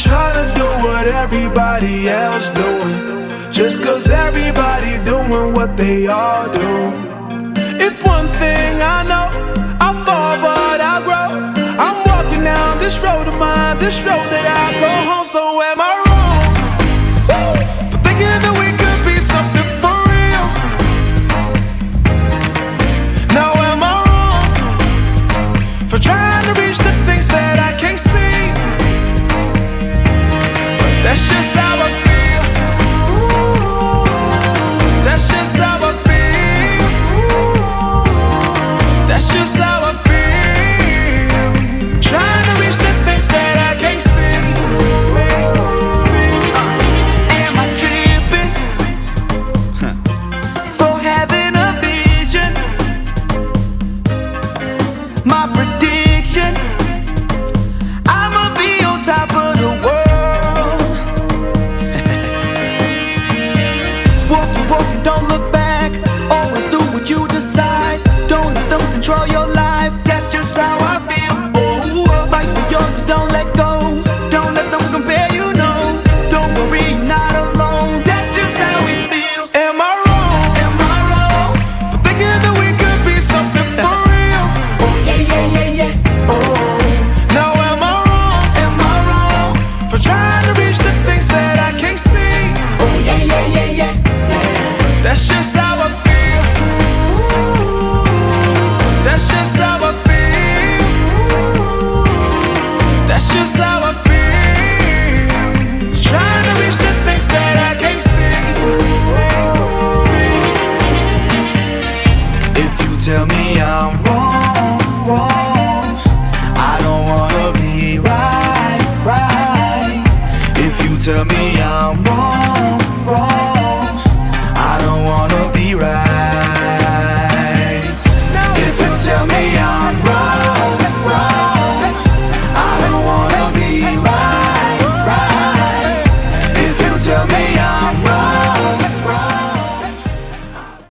tryna do what everybody else doing, just cause everybody doing what they all do. If one thing I know, I fall but I grow. I'm walking down this road of mine, this road that I go home. So am I wrong for thinking that we could be something for real? Now am I wrong for trying to reach the things that I can't see? But that's just how I feel. That's just how I feel. That's just how I feel. Trying to reach the things that I can't see. Am I tripping for having a vision? My prediction, I'ma be on top of the world. Walk to walk and don't look back. Always do what you decide. Don't let them control your life. That's just how I feel. Oh, fight for yours, so don't let go. Don't let them compare you, no. Don't worry, you're not alone. That's just how we feel. Am I wrong? Am I wrong? For thinking that we could be something for real? Oh yeah, yeah, yeah, yeah. Oh, Now am I wrong am I wrong? for trying to reach the things that I can't see? Oh yeah, yeah, yeah, yeah, yeah. That's just how I feel. That's just how I feel. That's just how I feel. Trying to reach the things that I can't see. If you tell me I'm wrong, I don't wanna be right. If you tell me